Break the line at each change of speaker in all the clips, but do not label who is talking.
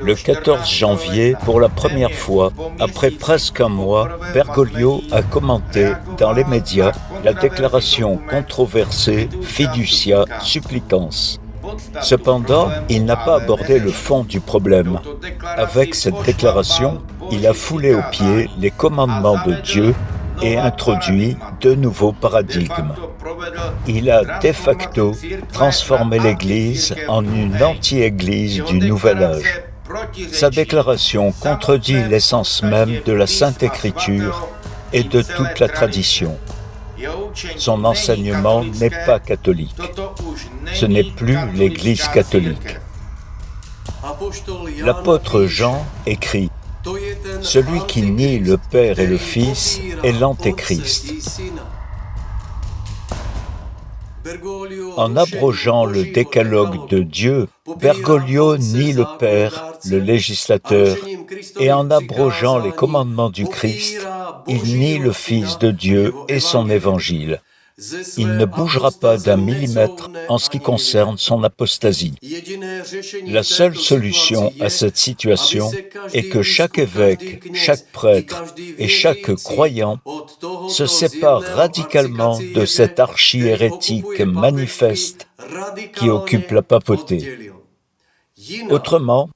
Le 14 janvier, pour la première fois, après presque un mois, Bergoglio a commenté dans les médias la déclaration controversée Fiducia Supplicans. Cependant, il n'a pas abordé le fond du problème. Avec cette déclaration, il a foulé aux pieds les commandements de Dieu et introduit de nouveaux paradigmes. Il a de facto transformé l'Église en une anti-Église du Nouvel Âge. Sa déclaration contredit l'essence même de la Sainte Écriture et de toute la tradition. Son enseignement n'est pas catholique. Ce n'est plus l'Église catholique. L'apôtre Jean écrit « Celui qui nie le Père et le Fils est l'Antéchrist ». En abrogeant le décalogue de Dieu, Bergoglio nie le Père, le législateur, et en abrogeant les commandements du Christ, il nie le Fils de Dieu et son évangile. Il ne bougera pas d'un millimètre en ce qui concerne son apostasie. La seule solution à cette situation est que chaque évêque, chaque prêtre et chaque croyant se sépare radicalement de cet archi-hérétique manifeste qui occupe la papauté. Autrement,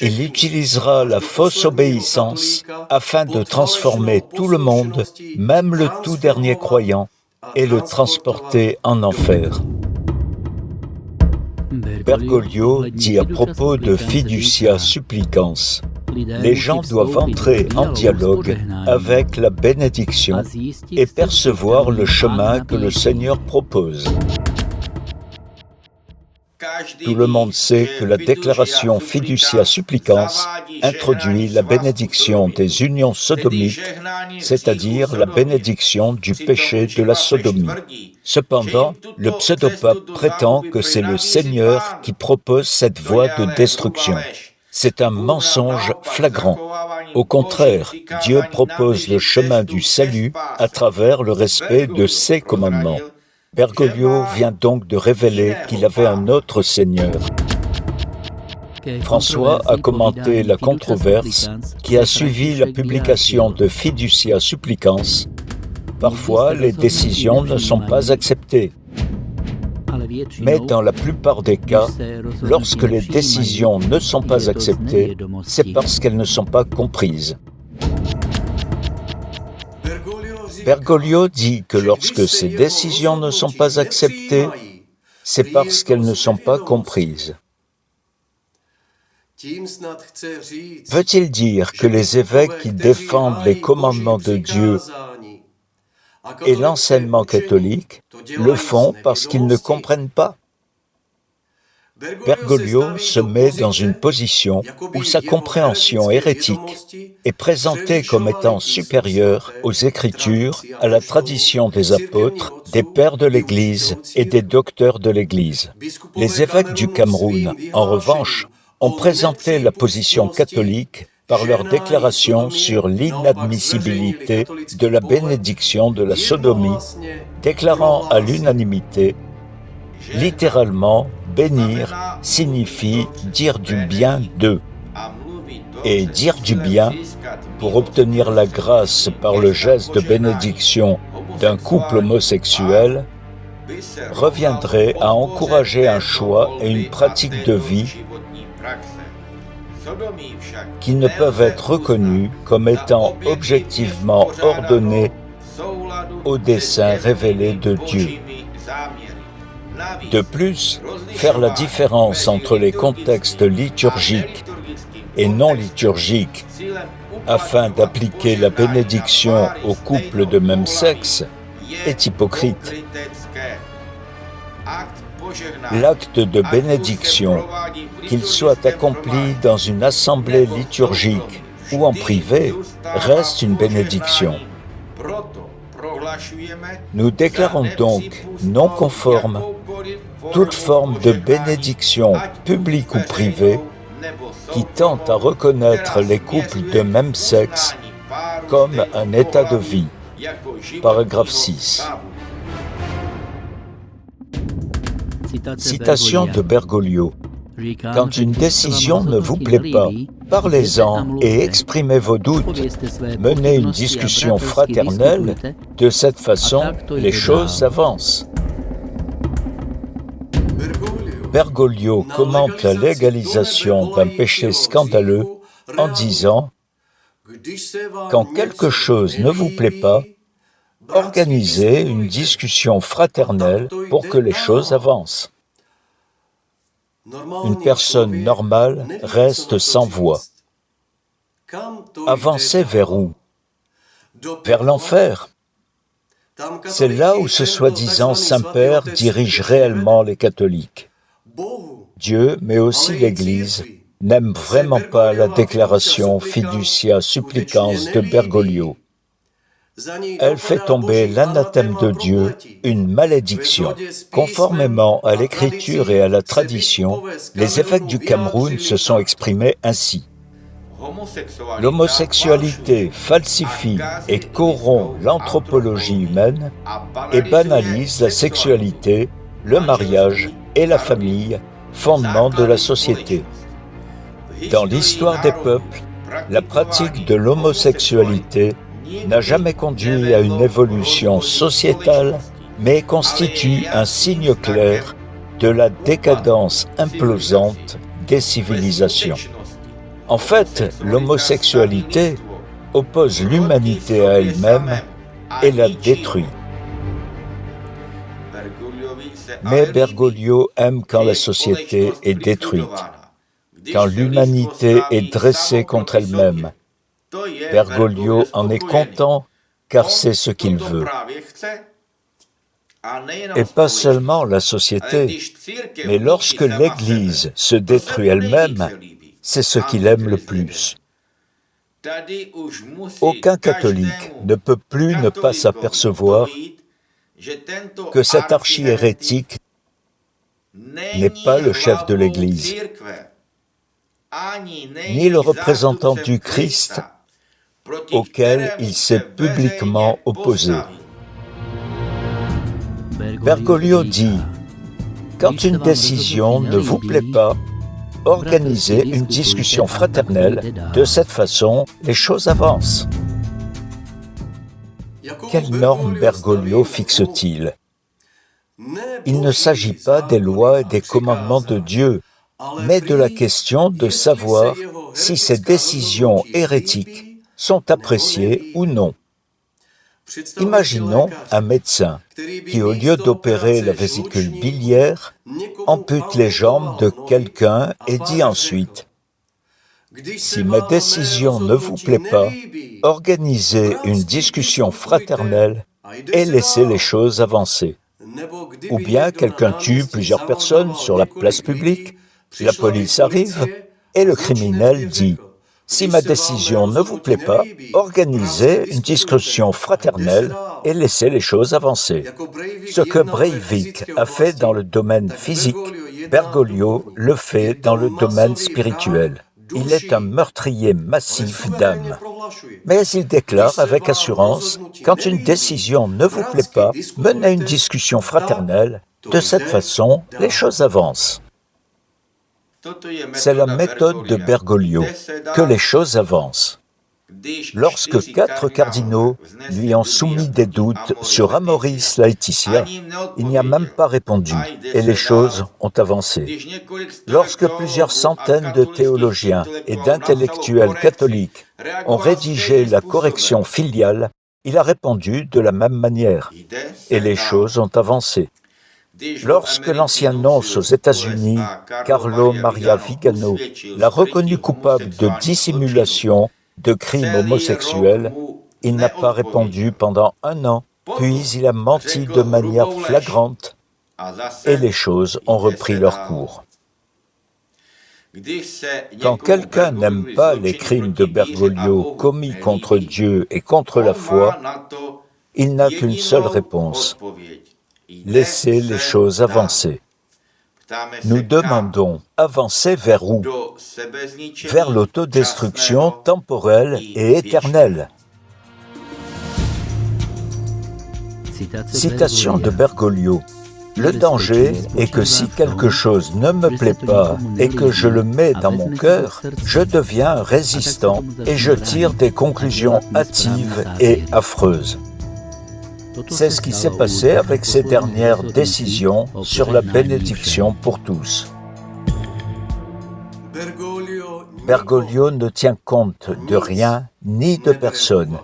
il utilisera la fausse obéissance afin de transformer tout le monde, même le tout dernier croyant, et le transporter en enfer. Bergoglio dit à propos de Fiducia Supplicans, les gens doivent entrer en dialogue avec la bénédiction et percevoir le chemin que le Seigneur propose. Tout le monde sait que la déclaration Fiducia Supplicans introduit la bénédiction des unions sodomiques, c'est-à-dire la bénédiction du péché de la sodomie. Cependant, le pseudopape prétend que c'est le Seigneur qui propose cette voie de destruction. C'est un mensonge flagrant. Au contraire, Dieu propose le chemin du salut à travers le respect de ses commandements. Bergoglio vient donc de révéler qu'il avait un autre Seigneur. François a commenté la controverse qui a suivi la publication de Fiducia Supplicans. Parfois, les décisions ne sont pas acceptées. Mais dans la plupart des cas, lorsque les décisions ne sont pas acceptées, c'est parce qu'elles ne sont pas comprises. Bergoglio dit que lorsque ces décisions ne sont pas acceptées, c'est parce qu'elles ne sont pas comprises. Veut-il dire que les évêques qui défendent les commandements de Dieu et l'enseignement catholique le font parce qu'ils ne comprennent pas? Bergoglio se met dans une position où sa compréhension hérétique est présentée comme étant supérieure aux Écritures, à la tradition des apôtres, des pères de l'Église et des docteurs de l'Église. Les évêques du Cameroun, en revanche, ont présenté la position catholique par leur déclaration sur l'inadmissibilité de la bénédiction de la sodomie, déclarant à l'unanimité « Littéralement, bénir signifie dire du bien d'eux. Et dire du bien, pour obtenir la grâce par le geste de bénédiction d'un couple homosexuel, reviendrait à encourager un choix et une pratique de vie qui ne peuvent être reconnus comme étant objectivement ordonnés au dessein révélé de Dieu. De plus, faire la différence entre les contextes liturgiques et non liturgiques afin d'appliquer la bénédiction aux couples de même sexe est hypocrite. L'acte de bénédiction, qu'il soit accompli dans une assemblée liturgique ou en privé, reste une bénédiction. Nous déclarons donc non conforme toute forme de bénédiction publique ou privée qui tente à reconnaître les couples de même sexe comme un état de vie. Paragraphe 6. Citation de Bergoglio. Quand une décision ne vous plaît pas, parlez-en et exprimez vos doutes. Menez une discussion fraternelle, de cette façon, les choses avancent. Bergoglio commente la légalisation d'un péché scandaleux en disant « Quand quelque chose ne vous plaît pas, organisez une discussion fraternelle pour que les choses avancent. Une personne normale reste sans voix. Avancez vers où? Vers l'enfer. C'est là où ce soi-disant Saint-Père dirige réellement les catholiques. Dieu, mais aussi l'Église, n'aime vraiment pas la déclaration Fiducia Supplicans de Bergoglio. Elle fait tomber l'anathème de Dieu, une malédiction. Conformément à l'Écriture et à la tradition, les évêques du Cameroun se sont exprimés ainsi. L'homosexualité falsifie et corrompt l'anthropologie humaine et banalise la sexualité, le mariage et la famille, fondement de la société. Dans l'histoire des peuples, la pratique de l'homosexualité n'a jamais conduit à une évolution sociétale, mais constitue un signe clair de la décadence implosante des civilisations. En fait, l'homosexualité oppose l'humanité à elle-même et la détruit. Mais Bergoglio aime quand la société est détruite, quand l'humanité est dressée contre elle-même. Bergoglio en est content car c'est ce qu'il veut. Et pas seulement la société, mais lorsque l'Église se détruit elle-même, c'est ce qu'il aime le plus. Aucun catholique ne peut plus ne pas s'apercevoir que cet archihérétique n'est pas le chef de l'Église, ni le représentant du Christ auquel il s'est publiquement opposé. Bergoglio dit « Quand une décision ne vous plaît pas, organisez une discussion fraternelle, de cette façon, les choses avancent. » Quelles normes Bergoglio fixe-t-il? Il ne s'agit pas des lois et des commandements de Dieu, mais de la question de savoir si ces décisions hérétiques sont appréciées ou non. Imaginons un médecin qui, au lieu d'opérer la vésicule biliaire, ampute les jambes de quelqu'un et dit ensuite « Si ma décision ne vous plaît pas, organisez une discussion fraternelle et laissez les choses avancer. » Ou bien quelqu'un tue plusieurs personnes sur la place publique, la police arrive et le criminel dit « Si ma décision ne vous plaît pas, organisez une discussion fraternelle et laissez les choses avancer. » Ce que Breivik a fait dans le domaine physique, Bergoglio le fait dans le domaine spirituel. Il est un meurtrier massif d'âmes. Mais il déclare avec assurance, quand une décision ne vous plaît pas, menez une discussion fraternelle. De cette façon, les choses avancent. C'est la méthode de Bergoglio, que les choses avancent. Lorsque 4 cardinaux lui ont soumis des doutes sur Amoris Laetitia, il n'y a même pas répondu et les choses ont avancé. Lorsque plusieurs centaines de théologiens et d'intellectuels catholiques ont rédigé la correction filiale, il a répondu de la même manière et les choses ont avancé. Lorsque l'ancien nonce aux États-Unis, Carlo Maria Vigano, l'a reconnu coupable de dissimulation de crimes homosexuels, il n'a pas répondu pendant 1 an, puis il a menti de manière flagrante et les choses ont repris leur cours. Quand quelqu'un n'aime pas les crimes de Bergoglio commis contre Dieu et contre la foi, il n'a qu'une seule réponse. Laissez les choses avancer. Nous demandons, avancer vers où? Vers l'autodestruction temporelle et éternelle. Citation de Bergoglio. Le danger est que si quelque chose ne me plaît pas et que je le mets dans mon cœur, je deviens résistant et je tire des conclusions hâtives et affreuses. C'est ce qui s'est passé avec ces dernières décisions sur la bénédiction pour tous. Bergoglio ne tient compte de rien ni de personne,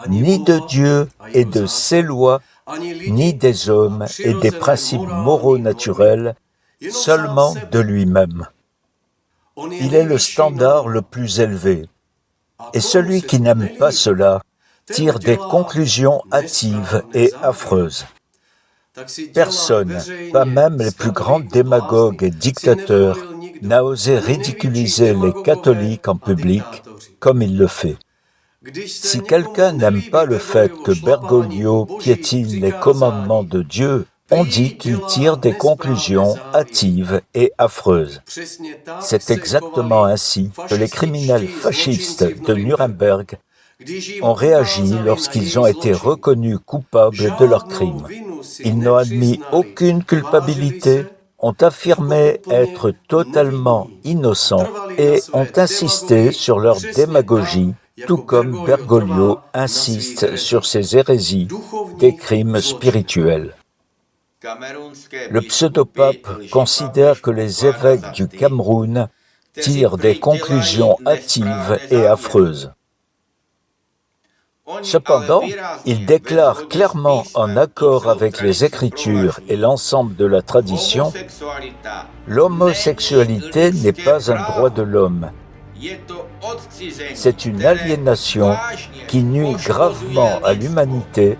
ni de Dieu et de ses lois, ni des hommes et des principes moraux naturels, seulement de lui-même. Il est le standard le plus élevé, et celui qui n'aime pas cela tire des conclusions hâtives et affreuses. Personne, pas même les plus grands démagogues et dictateurs, n'a osé ridiculiser les catholiques en public comme il le fait. Si quelqu'un n'aime pas le fait que Bergoglio piétine les commandements de Dieu, on dit qu'il tire des conclusions hâtives et affreuses. C'est exactement ainsi que les criminels fascistes de Nuremberg ont réagi lorsqu'ils ont été reconnus coupables de leurs crimes. Ils n'ont admis aucune culpabilité, ont affirmé être totalement innocents et ont insisté sur leur démagogie, tout comme Bergoglio insiste sur ses hérésies, des crimes spirituels. Le pseudopape considère que les évêques du Cameroun tirent des conclusions hâtives et affreuses. Cependant, il déclare clairement, en accord avec les Écritures et l'ensemble de la tradition, l'homosexualité n'est pas un droit de l'homme. C'est une aliénation qui nuit gravement à l'humanité,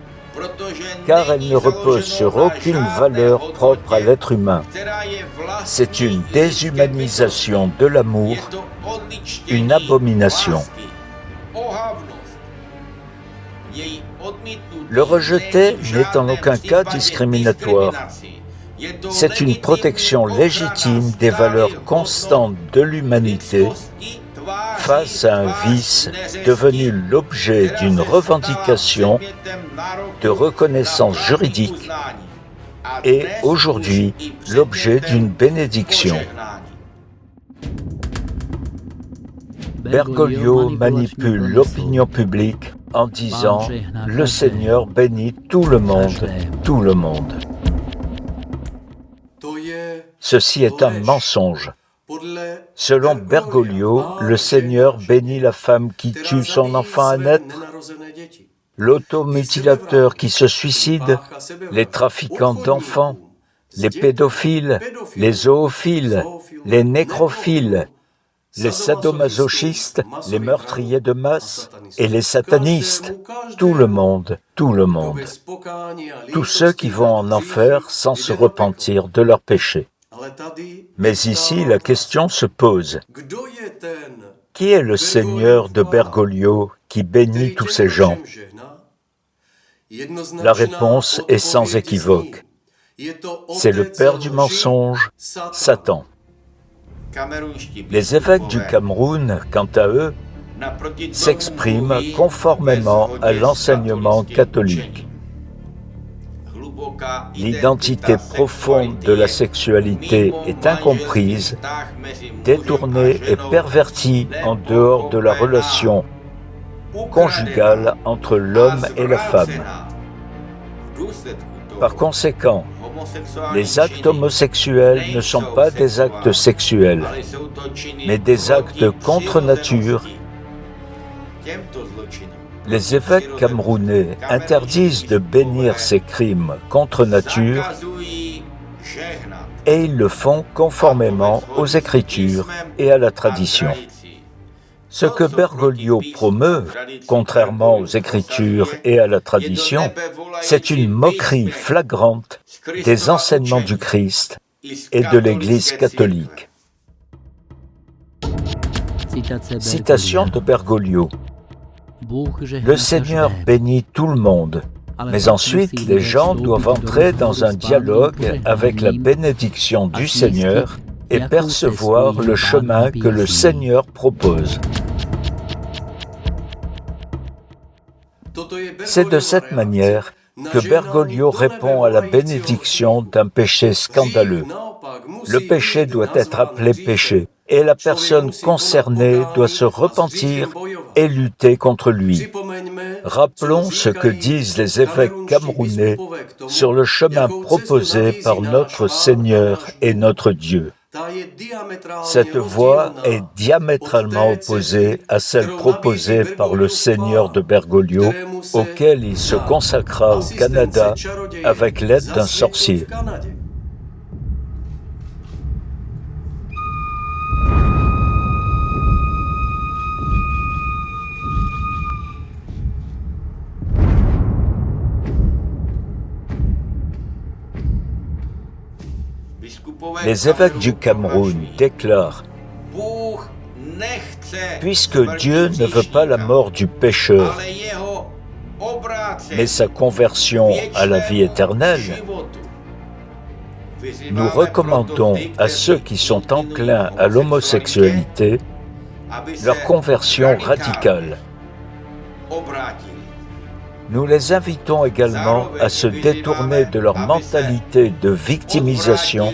car elle ne repose sur aucune valeur propre à l'être humain. C'est une déshumanisation de l'amour, une abomination. Le rejeter n'est en aucun cas discriminatoire. C'est une protection légitime des valeurs constantes de l'humanité face à un vice devenu l'objet d'une revendication de reconnaissance juridique et aujourd'hui l'objet d'une bénédiction. Bergoglio manipule l'opinion publique en disant « Le Seigneur bénit tout le monde, tout le monde ». Ceci est un mensonge. Selon Bergoglio, le Seigneur bénit la femme qui tue son enfant à naître, l'automutilateur qui se suicide, les trafiquants d'enfants, les pédophiles, les zoophiles, les nécrophiles, les sadomasochistes, les meurtriers de masse et les satanistes, tout le monde, tout le monde. Tous ceux qui vont en enfer sans se repentir de leurs péchés. Mais ici, la question se pose. Qui est le Seigneur de Bergoglio qui bénit tous ces gens? La réponse est sans équivoque. C'est le père du mensonge, Satan. Les évêques du Cameroun, quant à eux, s'expriment conformément à l'enseignement catholique. L'identité profonde de la sexualité est incomprise, détournée et pervertie en dehors de la relation conjugale entre l'homme et la femme. Par conséquent, les actes homosexuels ne sont pas des actes sexuels, mais des actes contre nature. Les évêques camerounais interdisent de bénir ces crimes contre nature et ils le font conformément aux Écritures et à la tradition. Ce que Bergoglio promeut, contrairement aux Écritures et à la tradition, c'est une moquerie flagrante des enseignements du Christ et de l'Église catholique. Citation de Bergoglio. Le Seigneur bénit tout le monde, mais ensuite les gens doivent entrer dans un dialogue avec la bénédiction du Seigneur et percevoir le chemin que le Seigneur propose. C'est de cette manière que Bergoglio répond à la bénédiction d'un péché scandaleux. Le péché doit être appelé péché, et la personne concernée doit se repentir et lutter contre lui. Rappelons ce que disent les évêques camerounais sur le chemin proposé par notre Seigneur et notre Dieu. Cette voie est diamétralement opposée à celle proposée par le Seigneur de Bergoglio, auquel il se consacra au Canada avec l'aide d'un sorcier. Les évêques du Cameroun déclarent « Puisque Dieu ne veut pas la mort du pécheur, mais sa conversion à la vie éternelle, nous recommandons à ceux qui sont enclins à l'homosexualité leur conversion radicale. Nous les invitons également à se détourner de leur mentalité de victimisation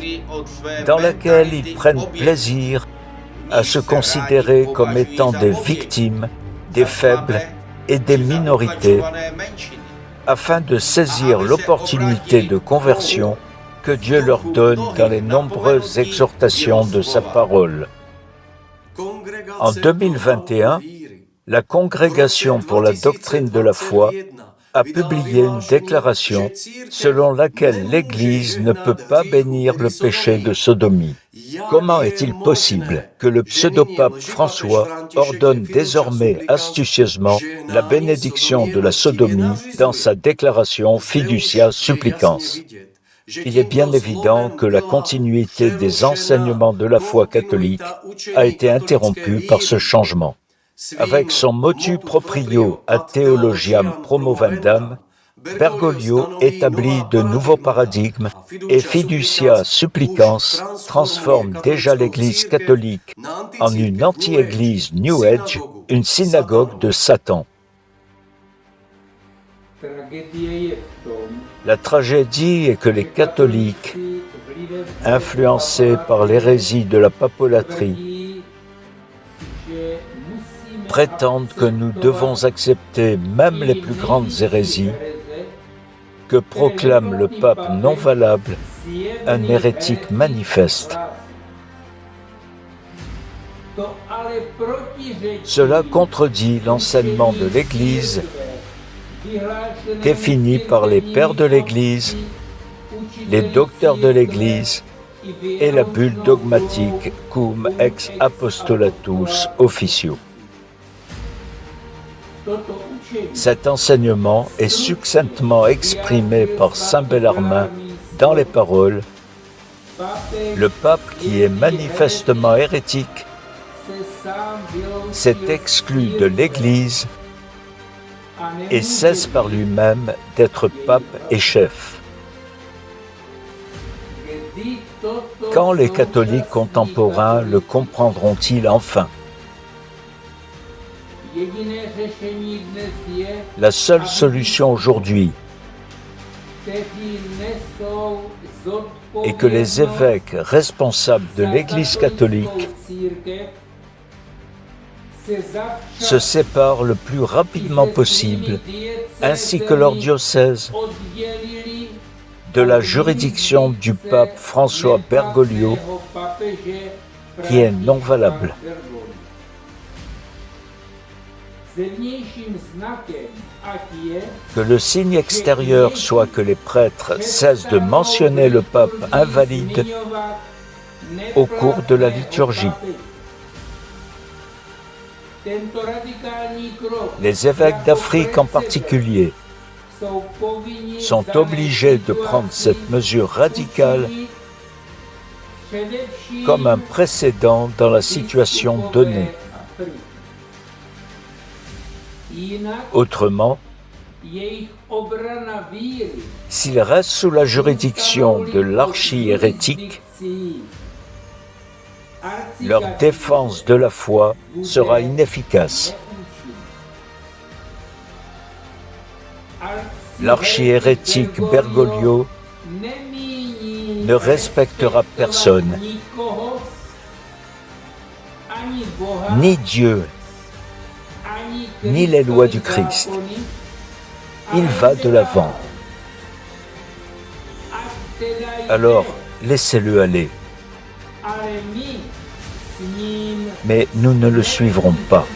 dans laquelle ils prennent plaisir à se considérer comme étant des victimes, des faibles et des minorités, afin de saisir l'opportunité de conversion que Dieu leur donne dans les nombreuses exhortations de sa parole. En 2021, la Congrégation pour la doctrine de la foi a publié une déclaration selon laquelle l'Église ne peut pas bénir le péché de sodomie. Comment est-il possible que le pseudopape François ordonne désormais astucieusement la bénédiction de la sodomie dans sa déclaration Fiducia Supplicans? Il est bien évident que la continuité des enseignements de la foi catholique a été interrompue par ce changement. Avec son motu proprio ad theologiam promovendam, Bergoglio établit de nouveaux paradigmes et Fiducia Supplicans transforme déjà l'Église catholique en une anti-église New Age, une synagogue de Satan. La tragédie est que les catholiques, influencés par l'hérésie de la papolatrie, prétendent que nous devons accepter même les plus grandes hérésies que proclame le pape non valable, un hérétique manifeste. Cela contredit l'enseignement de l'Église défini par les pères de l'Église, les docteurs de l'Église et la bulle dogmatique Cum ex apostolatus officio. Cet enseignement est succinctement exprimé par saint Bellarmin dans les paroles « Le pape qui est manifestement hérétique s'est exclu de l'Église et cesse par lui-même d'être pape et chef. » Quand les catholiques contemporains le comprendront-ils enfin? La seule solution aujourd'hui est que les évêques responsables de l'Église catholique se séparent le plus rapidement possible, ainsi que leur diocèse, de la juridiction du pape François Bergoglio, qui est non valable. Que le signe extérieur soit que les prêtres cessent de mentionner le pape invalide au cours de la liturgie. Les évêques d'Afrique en particulier sont obligés de prendre cette mesure radicale comme un précédent dans la situation donnée. Autrement, s'ils restent sous la juridiction de l'archi-hérétique, leur défense de la foi sera inefficace. l'archihérétique Bergoglio ne respectera personne, ni Dieu, ni les lois du Christ. Il va de l'avant. Alors, laissez-le aller. Mais nous ne le suivrons pas.